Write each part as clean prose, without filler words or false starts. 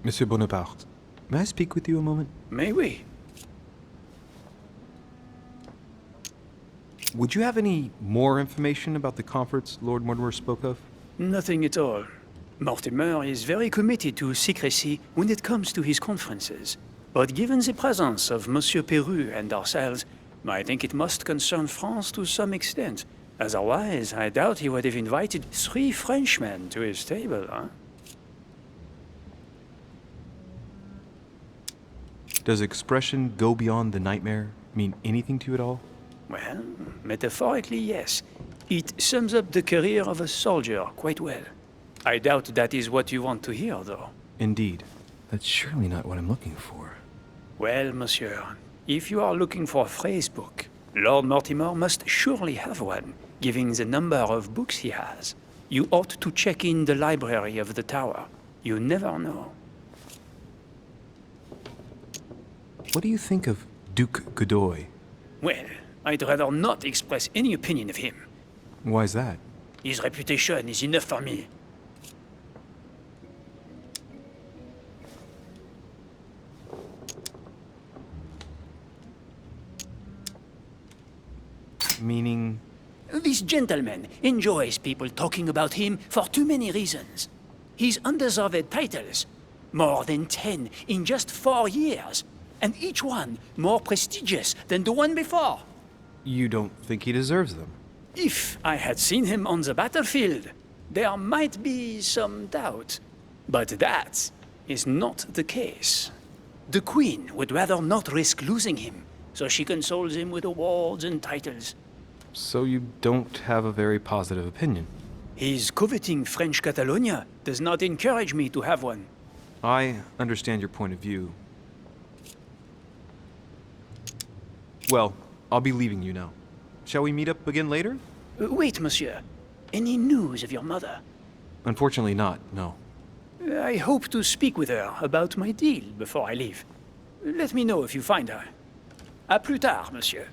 Monsieur Bonaparte, may I speak with you a moment? May we? Would you have any more information about the conference Lord Mortimer spoke of? Nothing at all. Mortimer is very committed to secrecy when it comes to his conferences. But given the presence of Monsieur Peru and ourselves, I think it must concern France to some extent. Otherwise, I doubt he would have invited 3 Frenchmen to his table, huh? Does expression "go beyond the nightmare" mean anything to you at all? Well, metaphorically, yes. It sums up the career of a soldier quite well. I doubt that is what you want to hear, though. Indeed. That's surely not what I'm looking for. Well, monsieur, if you are looking for a phrase book, Lord Mortimer must surely have one, given the number of books he has. You ought to check in the library of the tower. You never know. What do you think of Duke Godoy? Well, I'd rather not express any opinion of him. Why is that? His reputation is enough for me. Meaning? This gentleman enjoys people talking about him for too many reasons. His undeserved titles, more than 10 in just 4 years, and each one more prestigious than the one before. You don't think he deserves them? If I had seen him on the battlefield, there might be some doubt. But that is not the case. The Queen would rather not risk losing him, so she consoles him with awards and titles. So you don't have a very positive opinion? His coveting French Catalonia does not encourage me to have one. I understand your point of view. Well, I'll be leaving you now. Shall we meet up again later? Wait, monsieur. Any news of your mother? Unfortunately not, no. I hope to speak with her about my deal before I leave. Let me know if you find her. À plus tard, monsieur.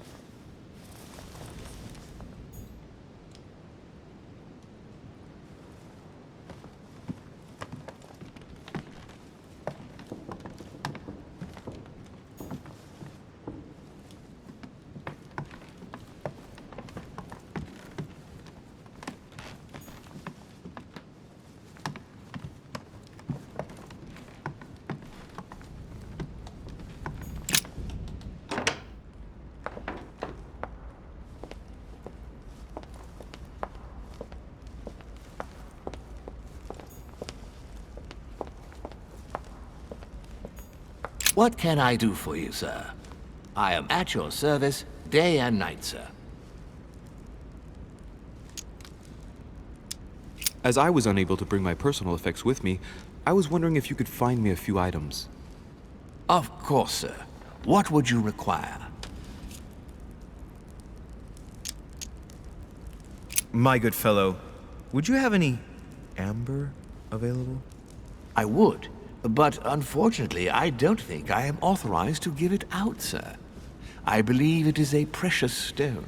What can I do for you, sir? I am at your service, day and night, sir. As I was unable to bring my personal effects with me, I was wondering if you could find me a few items. Of course, sir. What would you require? My good fellow, would you have any amber available? I would, but unfortunately, I don't think I am authorized to give it out, sir. I believe it is a precious stone.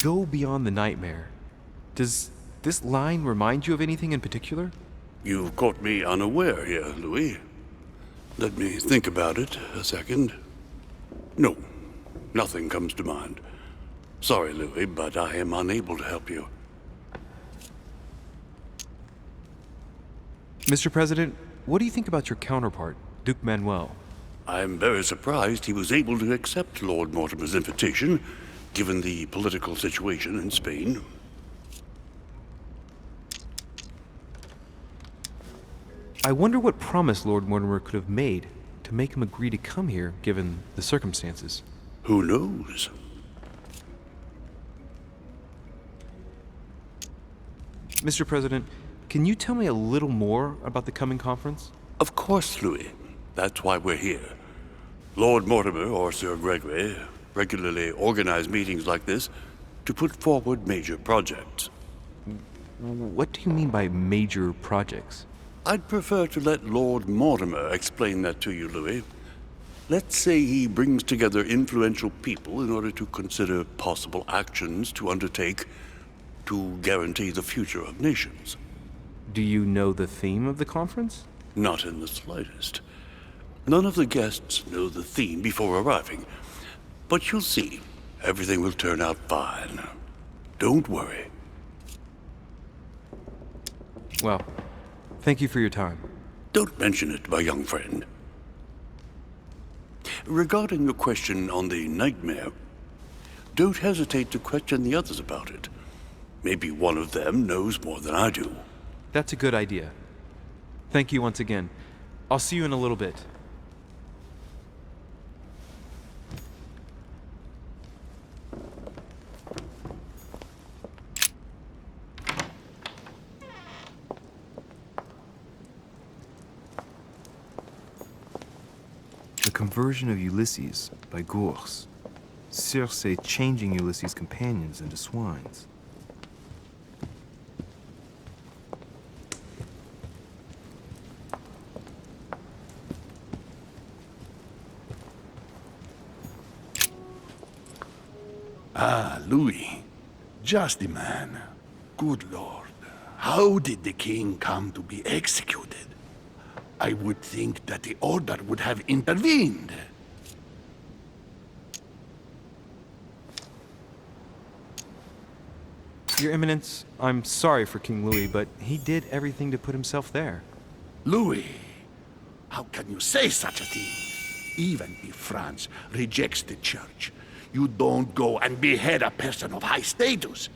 Go beyond the nightmare. Does this line remind you of anything in particular? You've caught me unaware here, Louis. Let me think about it a second. No, nothing comes to mind. Sorry, Louis, but I am unable to help you. Mr. President, what do you think about your counterpart, Duke Manuel? I'm very surprised he was able to accept Lord Mortimer's invitation, given the political situation in Spain. I wonder what promise Lord Mortimer could have made to make him agree to come here, given the circumstances. Who knows? Mr. President, can you tell me a little more about the coming conference? Of course, Louis. That's why we're here. Lord Mortimer or Sir Gregory regularly organize meetings like this to put forward major projects. What do you mean by major projects? I'd prefer to let Lord Mortimer explain that to you, Louis. Let's say he brings together influential people in order to consider possible actions to undertake to guarantee the future of nations. Do you know the theme of the conference? Not in the slightest. None of the guests know the theme before arriving. But you'll see, everything will turn out fine. Don't worry. Well, thank you for your time. Don't mention it, my young friend. Regarding your question on the nightmare, don't hesitate to question the others about it. Maybe one of them knows more than I do. That's a good idea. Thank you once again. I'll see you in a little bit. The Conversion of Ulysses by Gours. Circe changing Ulysses' companions into swines. Ah, Louis. Just the man. Good Lord. How did the king come to be executed? I would think that the order would have intervened. Your Eminence, I'm sorry for King Louis, but he did everything to put himself there. Louis, how can you say such a thing? Even if France rejects the church, you don't go and behead a person of high status.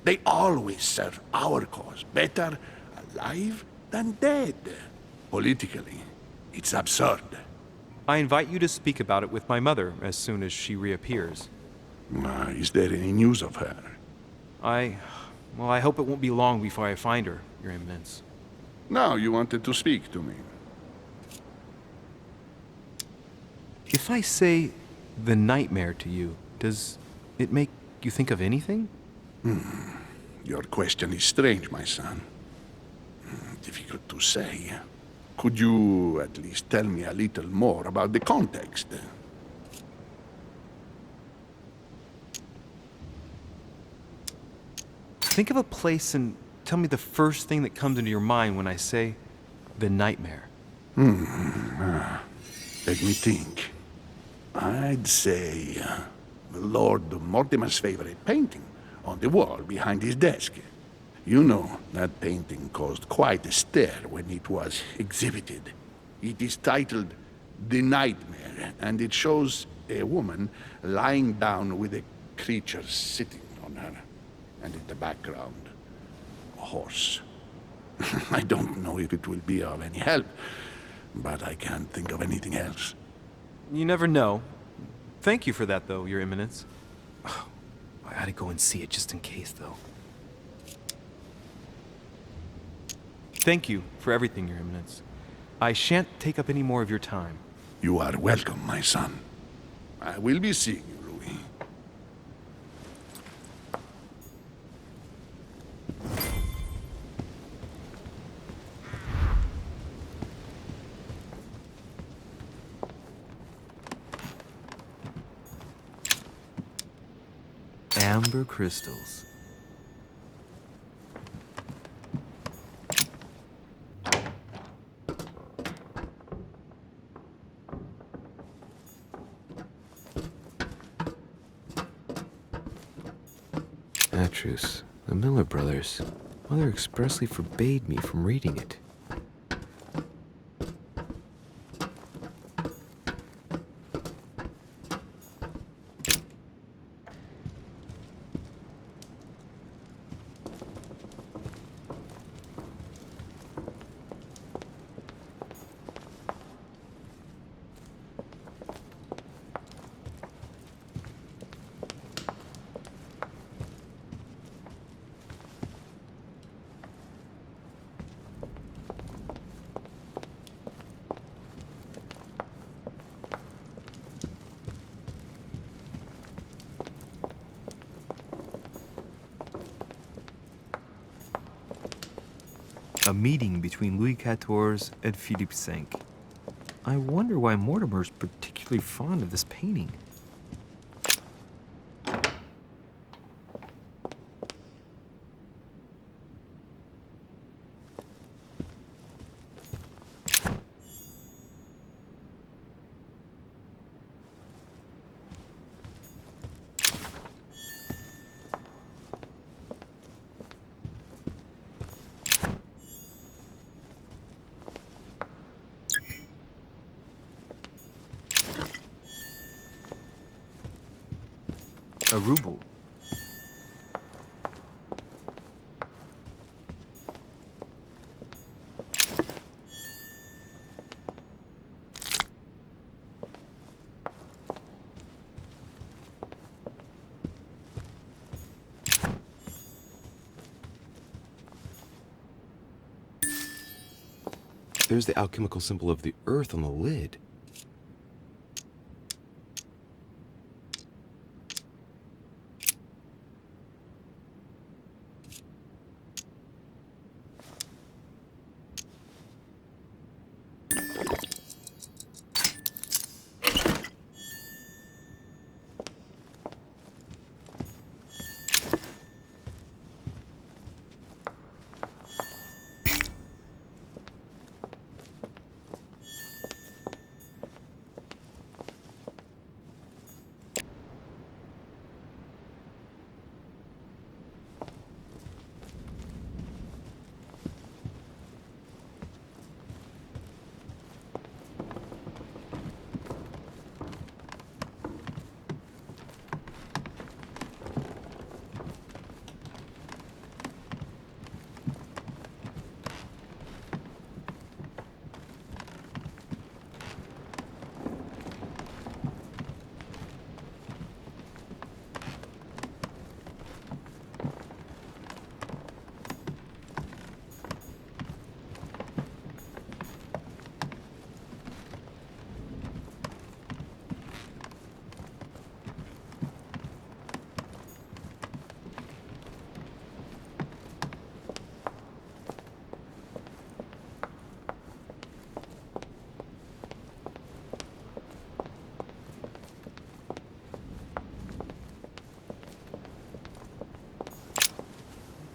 They always serve our cause better alive than dead. Politically, it's absurd. I invite you to speak about it with my mother as soon as she reappears. Is there any news of her? Well, I hope it won't be long before I find her, Your Eminence. Now you wanted to speak to me. If I say the nightmare to you, does it make you think of anything? Your question is strange, my son. Difficult to say. Could you at least tell me a little more about the context? Think of a place and tell me the first thing that comes into your mind when I say the nightmare. Let me think. I'd say Lord Mortimer's favorite painting on the wall behind his desk. You know, that painting caused quite a stir when it was exhibited. It is titled The Nightmare, and it shows a woman lying down with a creature sitting on her. And in the background, a horse. I don't know if it will be of any help, but I can't think of anything else. You never know. Thank you for that, though, Your Eminence. Oh, I gotta go and see it just in case, though. Thank you for everything, Your Eminence. I shan't take up any more of your time. You are welcome, my son. I will be seeing you, Louis. Amber crystals. Atrus, the Miller brothers. Mother expressly forbade me from reading it. A meeting between Louis XIV and Philippe V. I wonder why Mortimer's particularly fond of this painting. A ruble. There's the alchemical symbol of the earth on the lid.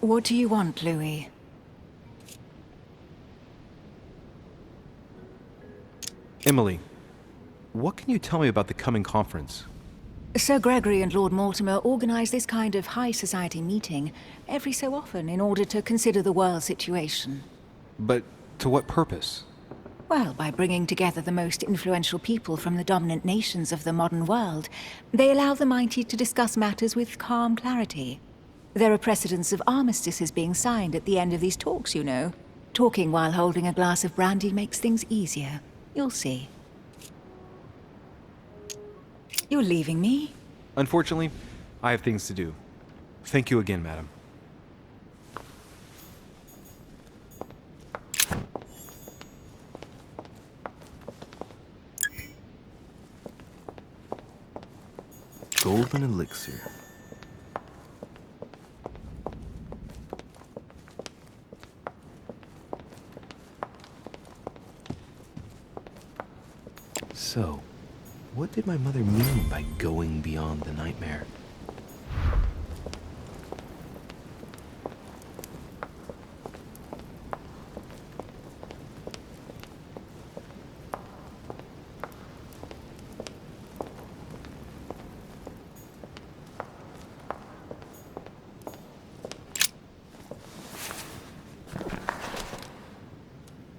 What do you want, Louis? Emily, what can you tell me about the coming conference? Sir Gregory and Lord Mortimer organize this kind of high society meeting every so often in order to consider the world situation. But to what purpose? Well, by bringing together the most influential people from the dominant nations of the modern world, they allow the mighty to discuss matters with calm clarity. There are precedents of armistices being signed at the end of these talks, you know. Talking while holding a glass of brandy makes things easier. You'll see. You're leaving me? Unfortunately, I have things to do. Thank you again, madam. Golden elixir. So, what did my mother mean by going beyond the nightmare?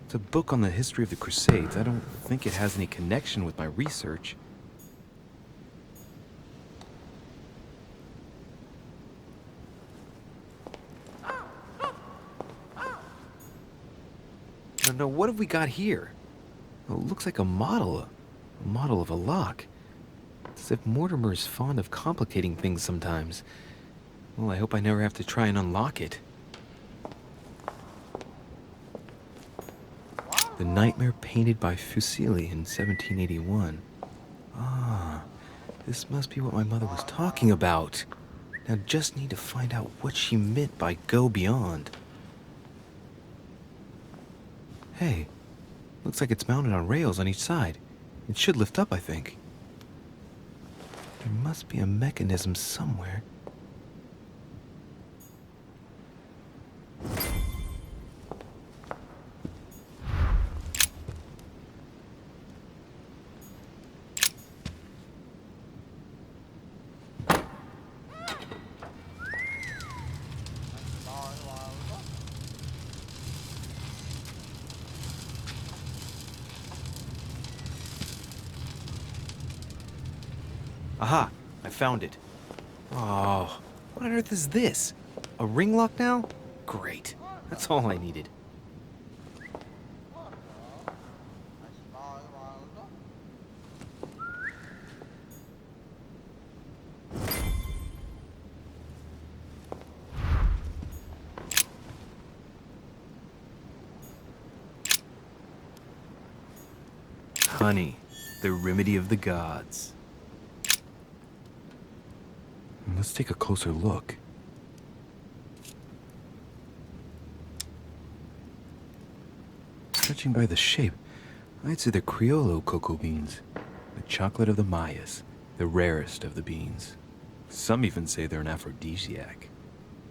It's a book on the history of the Crusades. I don't think it has any connection with my research. No, what have we got here? Oh, it looks like a model of a lock. It's as if Mortimer is fond of complicating things sometimes. Well, I hope I never have to try and unlock it. The Nightmare painted by Fuseli in 1781. Ah, this must be what my mother was talking about. Now just need to find out what she meant by go beyond. Hey, looks like it's mounted on rails on each side. It should lift up, I think. There must be a mechanism somewhere. Aha! I found it. Oh, what on earth is this? A ring lock now? Great. That's all I needed. Honey, the remedy of the gods. Let's take a closer look. Judging by the shape, I'd say they're Criollo cocoa beans. The chocolate of the Mayas, the rarest of the beans. Some even say they're an aphrodisiac.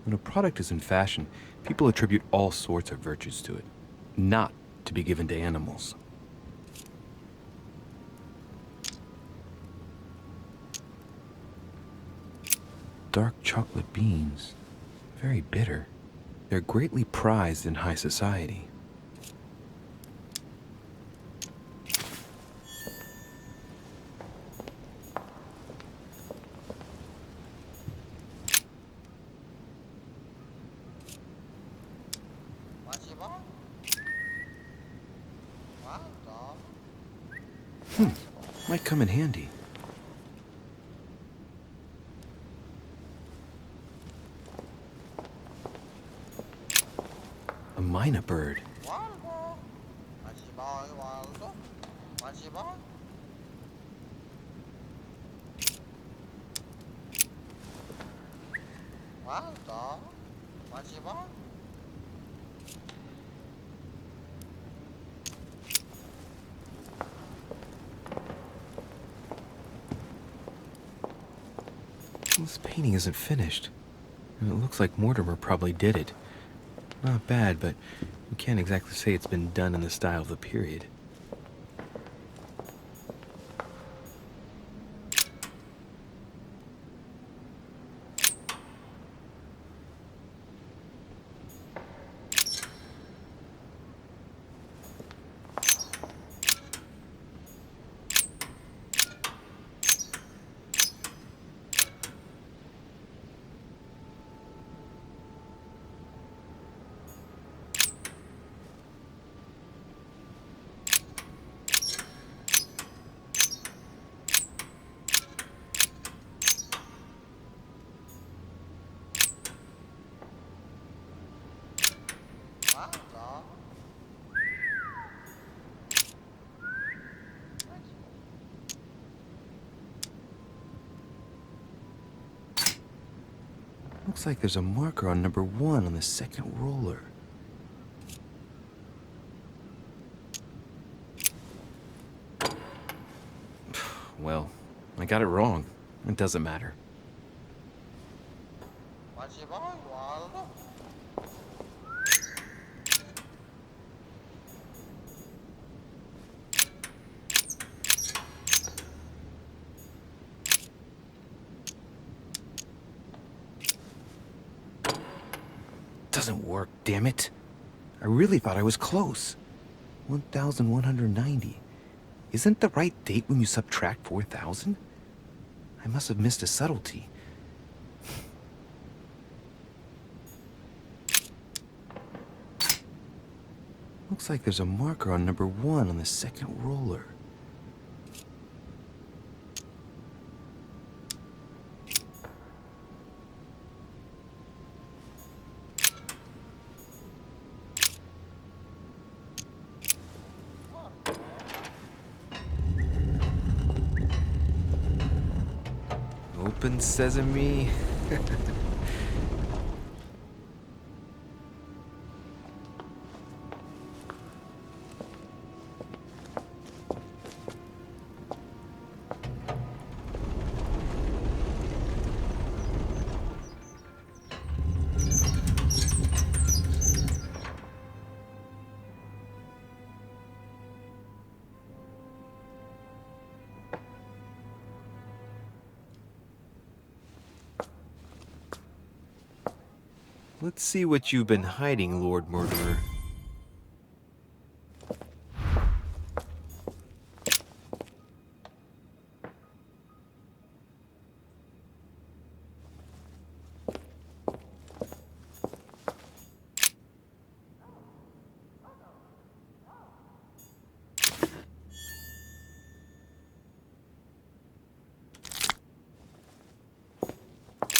When a product is in fashion, people attribute all sorts of virtues to it, not to be given to animals. Dark chocolate beans. Very bitter. They're greatly prized in high society. Might come in handy. A myna bird. This painting isn't finished, and it looks like Mortimer probably did it. Not bad, but you can't exactly say it's been done in the style of the period. Looks like there's a marker on number 1 on the second roller. Well, I got it wrong. It doesn't matter. Doesn't work, damn it. I really thought I was close. 1,190. Isn't the right date when you subtract 4,000? I must have missed a subtlety. Looks like there's a marker on number 1 on the second roller. Open sesame. Let's see what you've been hiding, Lord Mortimer.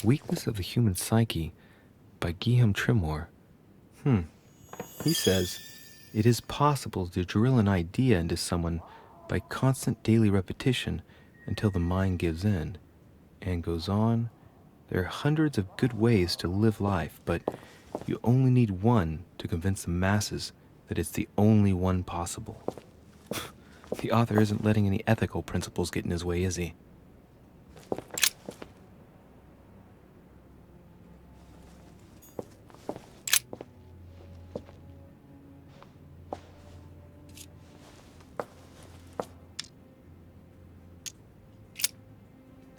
Weakness of the Human Psyche by Guillaume Tremor. He says, it is possible to drill an idea into someone by constant daily repetition until the mind gives in and goes on. There are hundreds of good ways to live life, but you only need one to convince the masses that it's the only one possible. The author isn't letting any ethical principles get in his way, is he?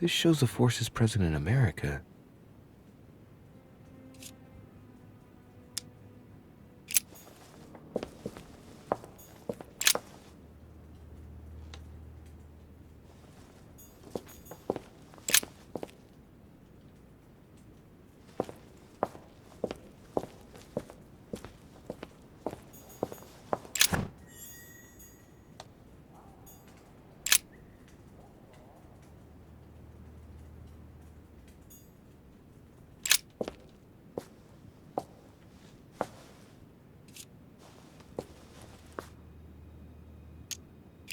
This shows the forces present in America.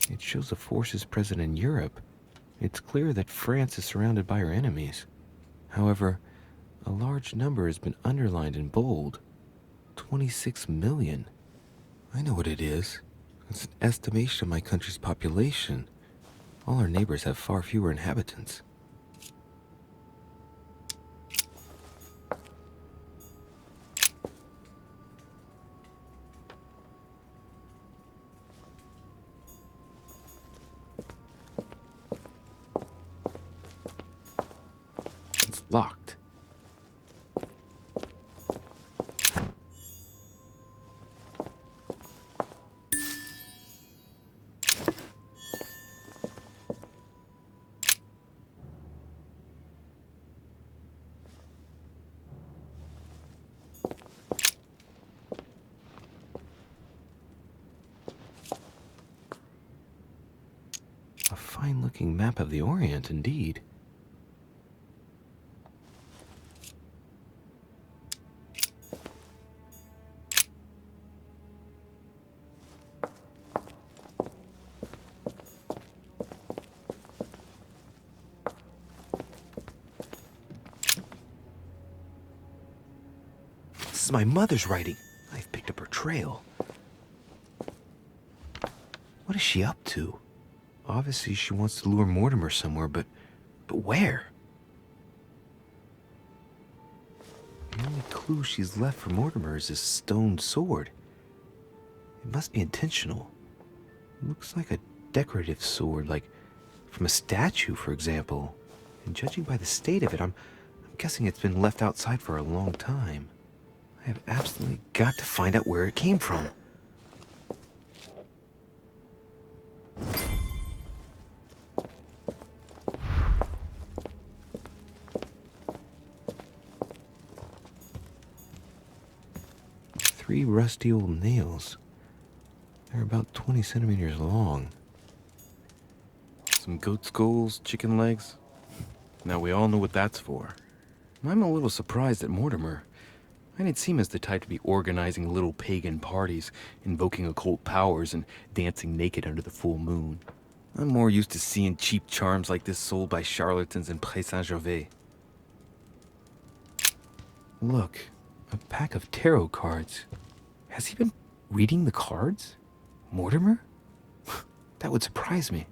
It shows the forces present in Europe. It's clear that France is surrounded by her enemies. However, a large number has been underlined in bold. 26 million. I know what it is. It's an estimation of my country's population. All our neighbors have far fewer inhabitants. It's locked. A fine-looking map of the Orient, indeed. This is my mother's writing. I've picked up her trail. What is she up to? Obviously, she wants to lure Mortimer somewhere, but where? The only clue she's left for Mortimer is this stone sword. It must be intentional. It looks like a decorative sword, like from a statue, for example. And judging by the state of it, I'm guessing it's been left outside for a long time. I have absolutely got to find out where it came from. Three rusty old nails. They're about 20 centimeters long. Some goat skulls, chicken legs. Now we all know what that's for. I'm a little surprised at Mortimer. I didn't seem as the type to be organizing little pagan parties, invoking occult powers, and dancing naked under the full moon. I'm more used to seeing cheap charms like this sold by charlatans in Pré Saint-Gervais. Look, a pack of tarot cards. Has he been reading the cards? Mortimer? That would surprise me.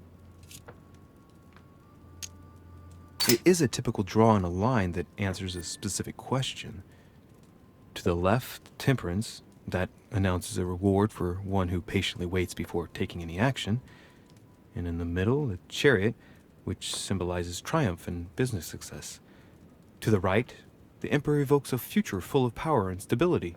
It is a typical draw in a line that answers a specific question. To the left, temperance, that announces a reward for one who patiently waits before taking any action. And in the middle, the chariot, which symbolizes triumph and business success. To the right, The Emperor evokes a future full of power and stability.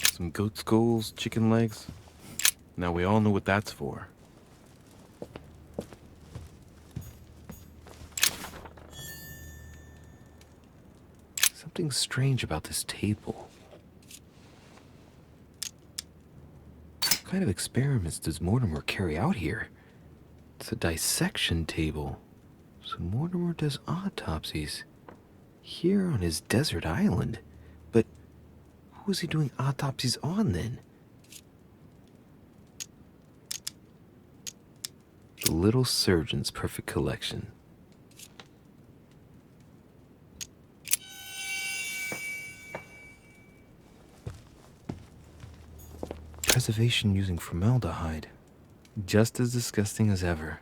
Some goat skulls, chicken legs. Now we all know what that's for. Something strange about this table. What kind of experiments does Mortimer carry out here? It's a dissection table. So Mortimer does autopsies here on his desert island. But who is he doing autopsies on then? The little surgeon's perfect collection. Preservation using formaldehyde. Just as disgusting as ever.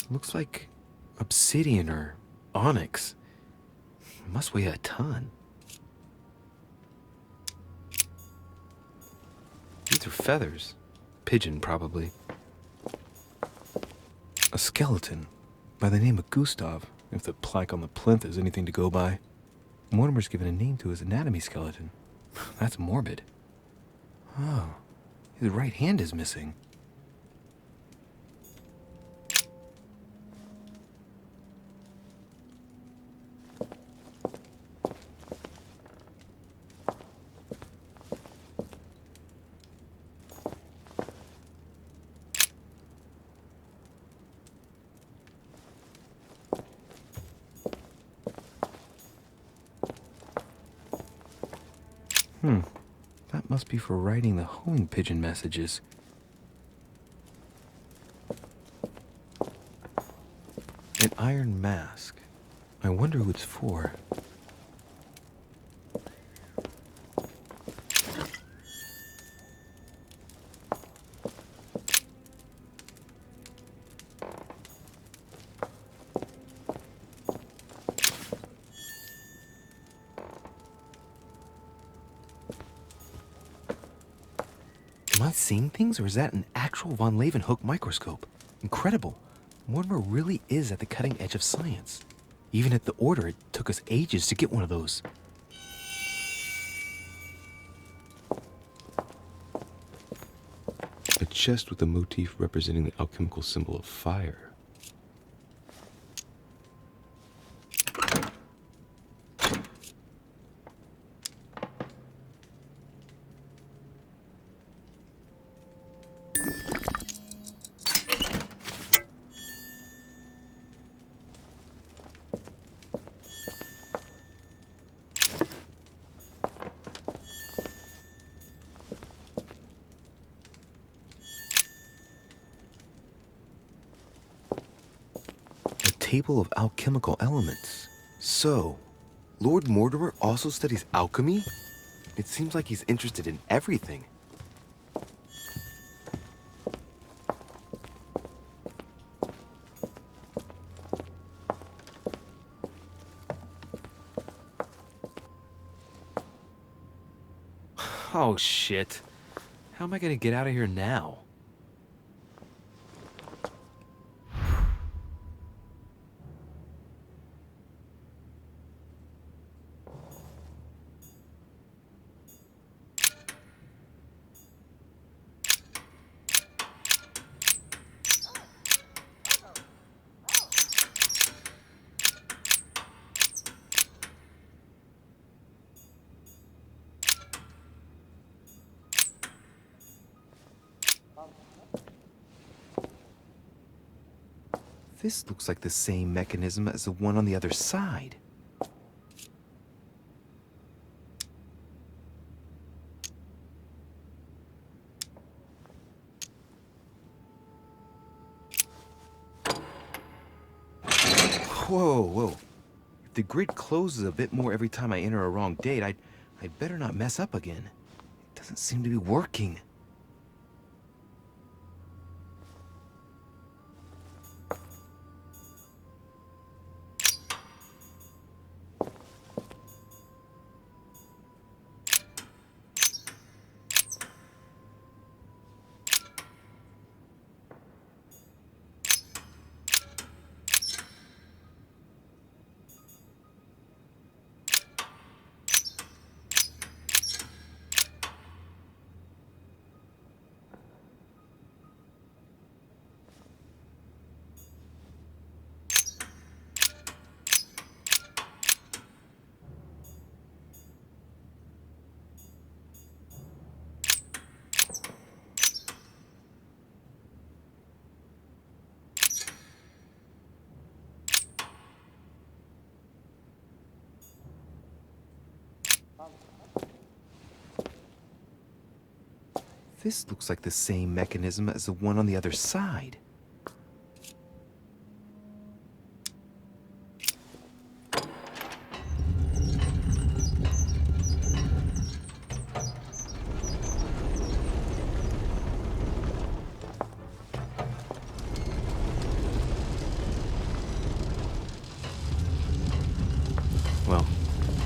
Looks like obsidian or onyx. Must weigh a ton. These are feathers. Pigeon, probably. A skeleton by the name of Gustav, if the plaque on the plinth is anything to go by. Mortimer's given a name to his anatomy skeleton. That's morbid. Oh, his right hand is missing. That must be for writing the homing pigeon messages. An iron mask. I wonder who it's for. Am I seeing things, or is that an actual von Leeuwenhoek microscope? Incredible. Mortimer really is at the cutting edge of science. Even at the Order, it took us ages to get one of those. A chest with a motif representing the alchemical symbol of fire. Table of alchemical elements. So, Lord Mortimer also studies alchemy? It seems like he's interested in everything. Oh shit. How am I gonna get out of here now? This looks like the same mechanism as the one on the other side. Whoa. If the grid closes a bit more every time I enter a wrong date, I'd better not mess up again. It doesn't seem to be working. This looks like the same mechanism as the one on the other side. Well,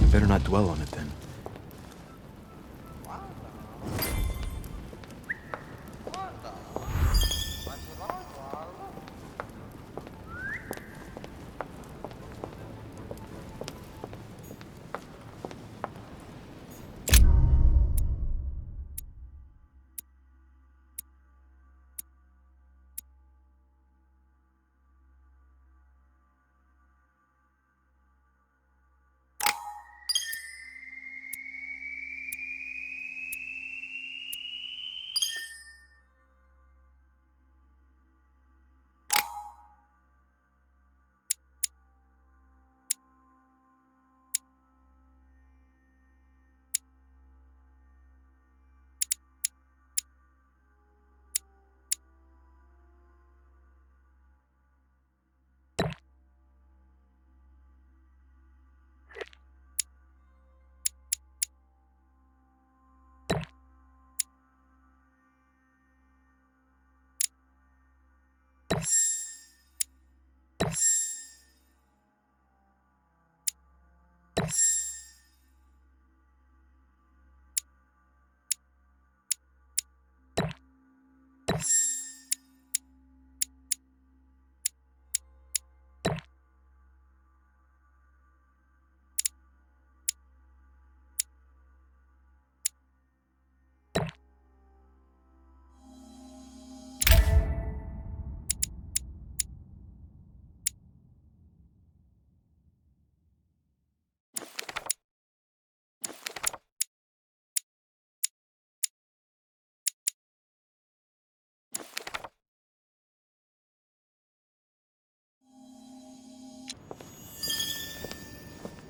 I better not dwell on it then.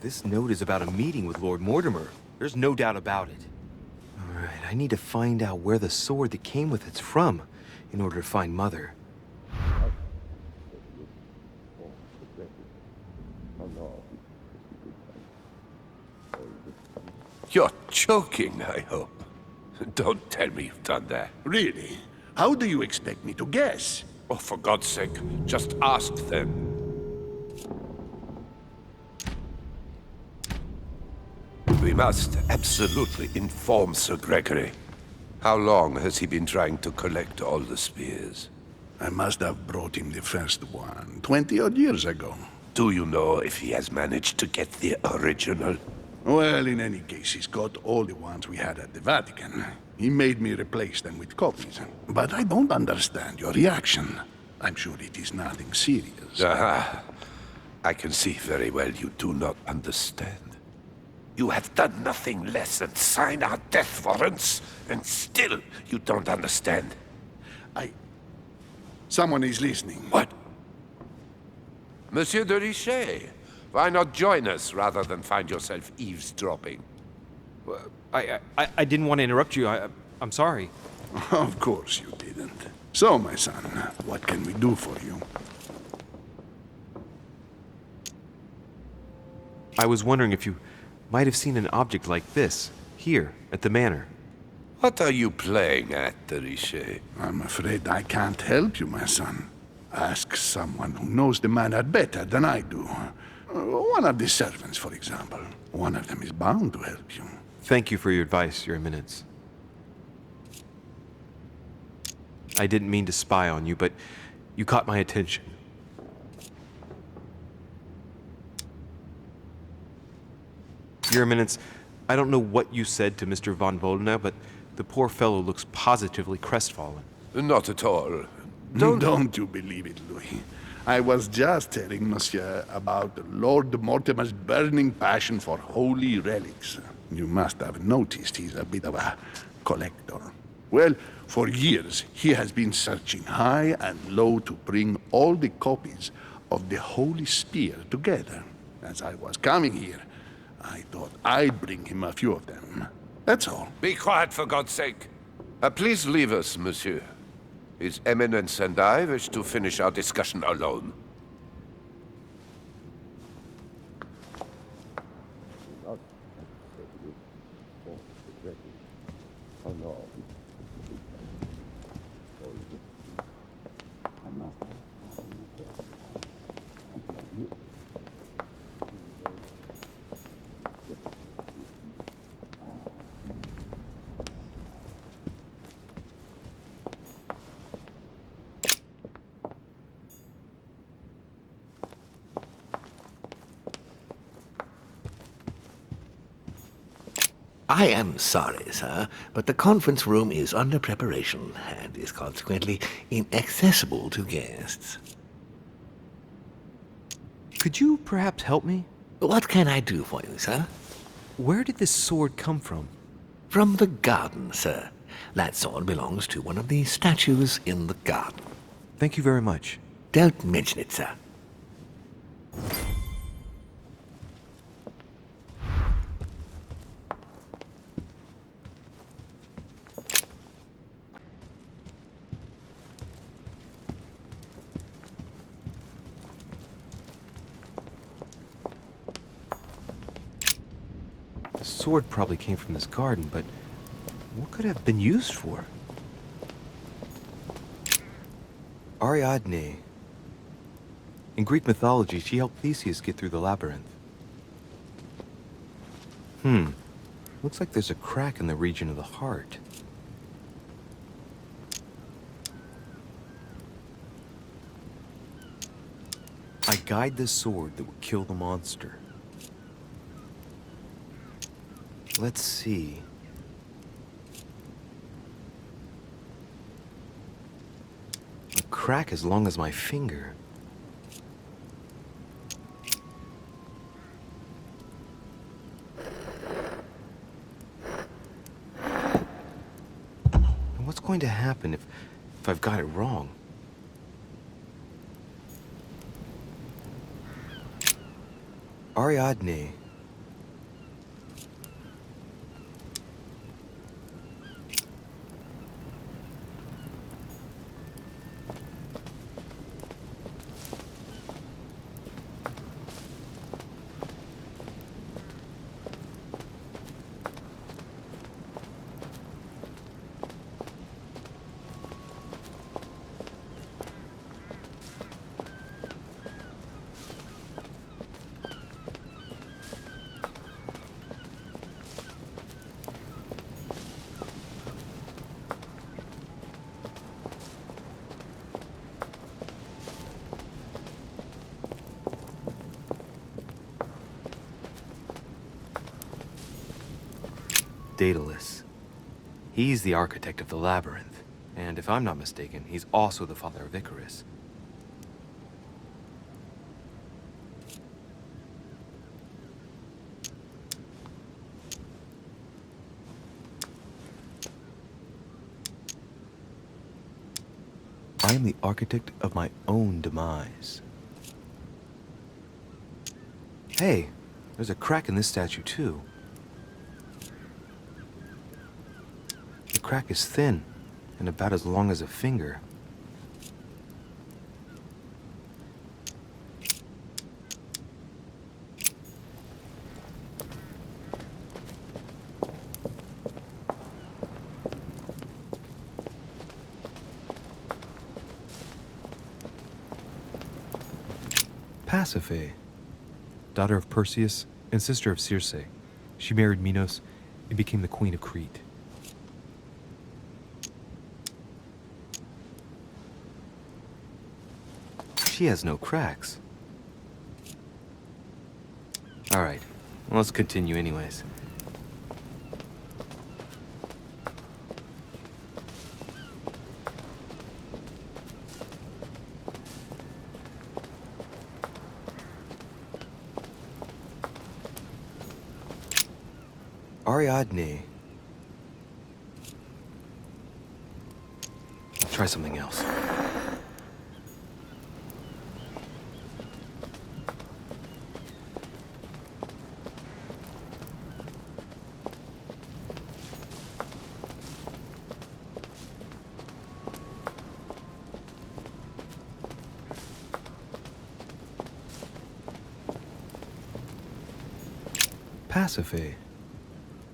This note is about a meeting with Lord Mortimer. There's no doubt about it. All right, I need to find out where the sword that came with it's from in order to find Mother. You're joking, I hope. Don't tell me you've done that. Really? How do you expect me to guess? Oh, for God's sake, just ask them. We must absolutely inform Sir Gregory. How long has he been trying to collect all the spears? I must have brought him the first one 20-odd years ago. Do you know if he has managed to get the original? Well, in any case, he's got all the ones we had at the Vatican. He made me replace them with copies. But I don't understand your reaction. I'm sure it is nothing serious. Aha. I can see very well you do not understand. You have done nothing less than sign our death warrants, and still you don't understand. Someone is listening. What? Monsieur de Richet, why not join us rather than find yourself eavesdropping? I didn't want to interrupt you. I'm sorry. Of course you didn't. So, my son, what can we do for you? I was wondering if you might have seen an object like this, here, at the manor. What are you playing at, de Richet? I'm afraid I can't help you, my son. Ask someone who knows the manor better than I do. One of the servants, for example. One of them is bound to help you. Thank you for your advice, Your Eminence. I didn't mean to spy on you, but you caught my attention. Your Eminence, I don't know what you said to Mr. von Volna, but the poor fellow looks positively crestfallen. Not at all. Don't you believe it, Louis. I was just telling Monsieur about Lord Mortimer's burning passion for holy relics. You must have noticed he's a bit of a collector. Well, for years he has been searching high and low to bring all the copies of the Holy Spear together. As I was coming here, I thought I'd bring him a few of them. That's all. Be quiet, for God's sake. Please leave us, monsieur. His Eminence and I wish to finish our discussion alone. I am sorry, sir, but the conference room is under preparation and is consequently inaccessible to guests. Could you perhaps help me? What can I do for you, sir? Where did this sword come from? From the garden, sir. That sword belongs to one of the statues in the garden. Thank you very much. Don't mention it, sir. The sword probably came from this garden, but what could it have been used for? Ariadne. In Greek mythology, she helped Theseus get through the labyrinth. Looks like there's a crack in the region of the heart. I guide the sword that will kill the monster. Let's see. A crack as long as my finger. And what's going to happen if I've got it wrong? Ariadne. Daedalus. He's the architect of the labyrinth, and if I'm not mistaken, he's also the father of Icarus. I am the architect of my own demise. Hey, there's a crack in this statue too. The crack is thin and about as long as a finger. Pasiphae, daughter of Perseus and sister of Circe. She married Minos and became the queen of Crete. She has no cracks. All right, well, let's continue anyways. Ariadne. I'll try something else. Pasiphae,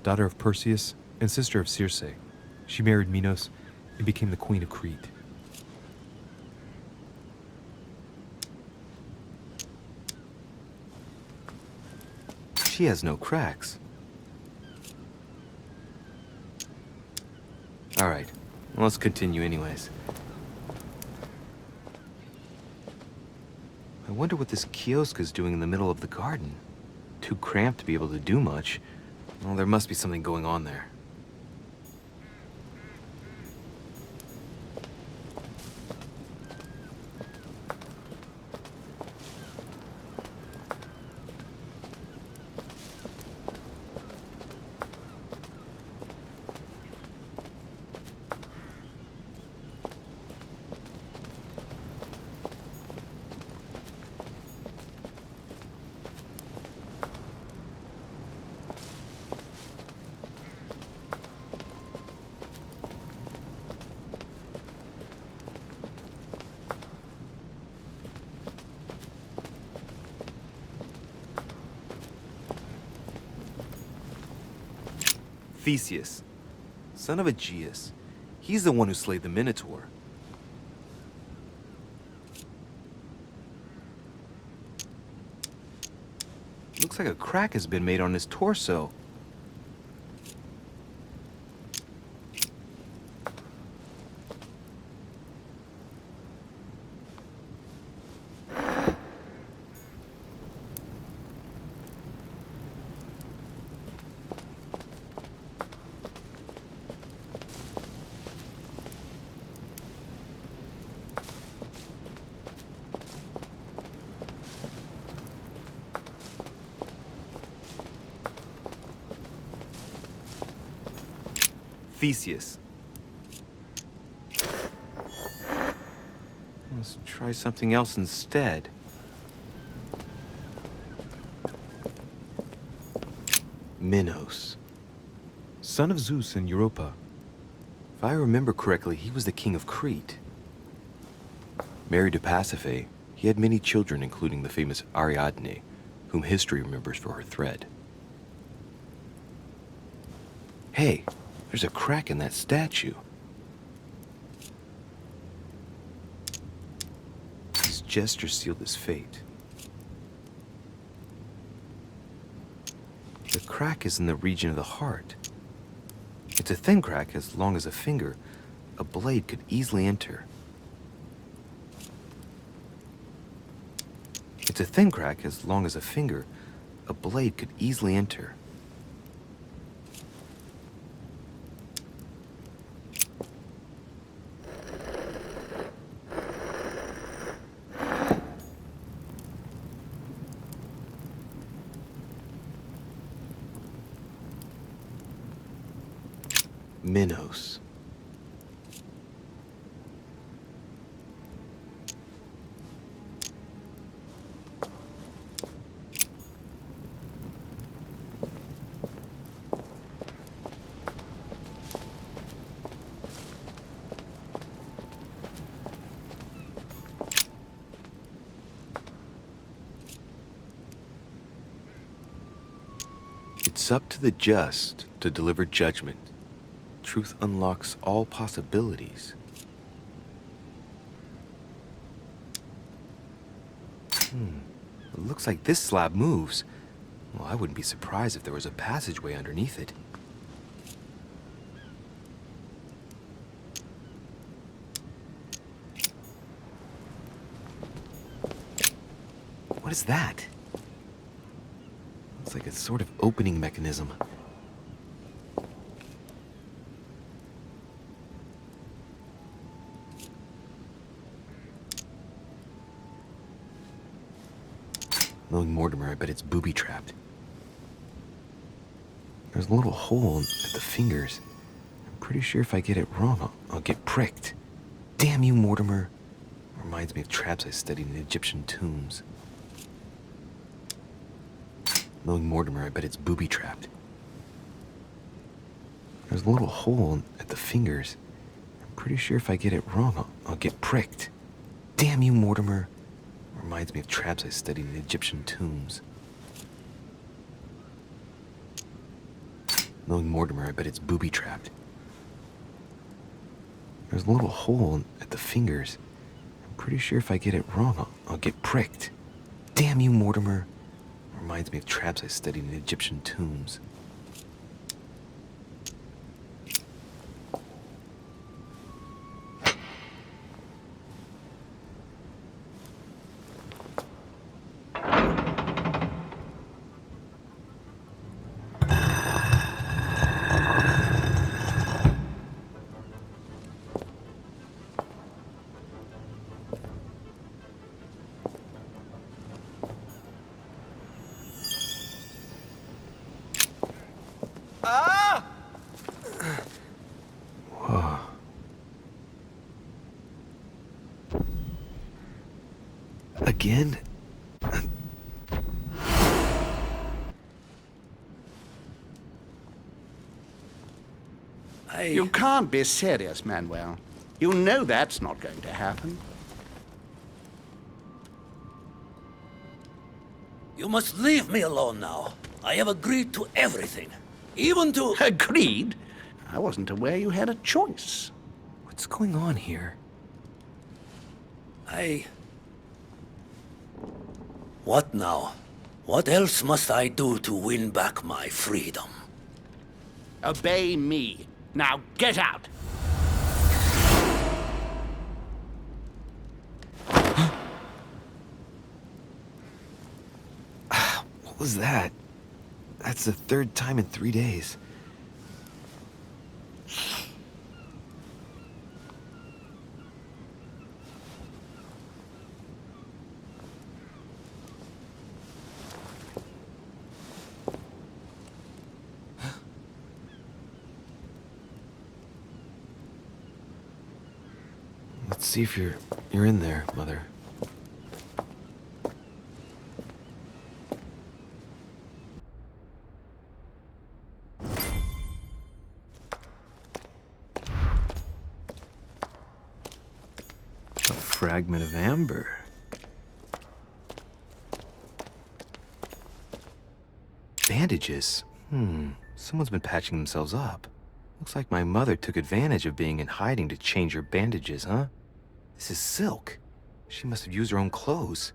daughter of Perseus and sister of Circe. She married Minos and became the queen of Crete. She has no cracks. Alright, well, let's continue anyways. I wonder what this kiosk is doing in the middle of the garden. Too cramped to be able to do much. Well, there must be something going on there. Theseus, son of Aegeus. He's the one who slayed the Minotaur. Looks like a crack has been made on his torso. Theseus. Let's try something else instead. Minos, son of Zeus and Europa. If I remember correctly, he was the king of Crete. Married to Pasiphae, he had many children, including the famous Ariadne, whom history remembers for her thread. Hey, there's a crack in that statue. His gesture sealed his fate. The crack is in the region of the heart. It's a thin crack as long as a finger. A blade could easily enter. It's a thin crack as long as a finger. A blade could easily enter. Minos. It's up to the just to deliver judgment. Truth unlocks all possibilities. It looks like this slab moves. Well, I wouldn't be surprised if there was a passageway underneath it. What is that? It's like a sort of opening mechanism. Knowing Mortimer, I bet it's booby-trapped. There's a little hole at the fingers. I'm pretty sure if I get it wrong, I'll get pricked. Damn you, Mortimer. Reminds me of traps I studied in Egyptian tombs. Knowing Mortimer, I bet it's booby-trapped. There's a little hole at the fingers. I'm pretty sure if I get it wrong, I'll get pricked. Damn you, Mortimer. Reminds me of traps I studied in Egyptian tombs. Knowing Mortimer, I bet it's booby-trapped. There's a little hole at the fingers. I'm pretty sure if I get it wrong, I'll get pricked. Damn you, Mortimer. Reminds me of traps I studied in Egyptian tombs. Whoa. Again? You can't be serious, Manuel. You know that's not going to happen. You must leave me alone now. I have agreed to everything. Even to... Agreed? I wasn't aware you had a choice. What's going on here? What now? What else must I do to win back my freedom? Obey me. Now get out! What was that? That's the third time in 3 days. Let's see if you're in there, Mother. A fragment of amber. Bandages. Someone's been patching themselves up. Looks like my mother took advantage of being in hiding to change her bandages, huh? This is silk. She must have used her own clothes.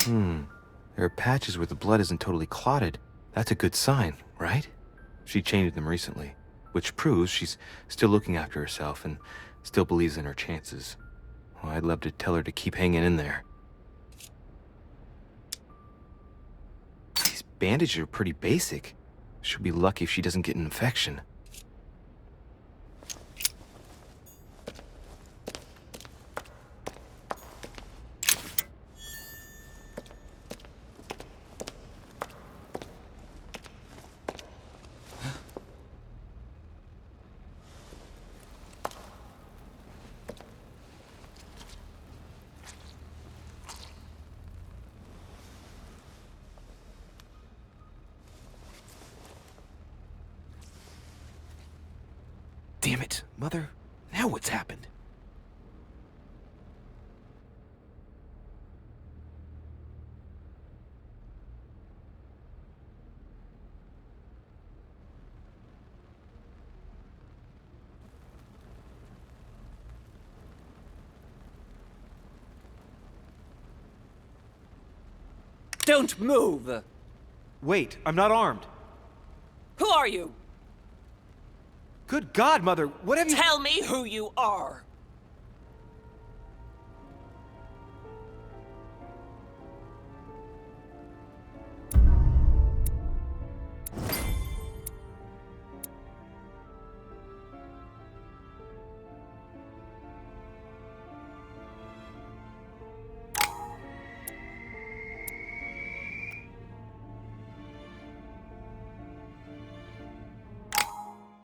There are patches where the blood isn't totally clotted. That's a good sign, right? She changed them recently, which proves she's still looking after herself and still believes in her chances. Well, I'd love to tell her to keep hanging in there. These bandages are pretty basic. She'll be lucky if she doesn't get an infection. Damn it, Mother. Now what's happened? Don't move! Wait, I'm not armed. Who are you? Good God, Mother, what have you— Tell me who you are!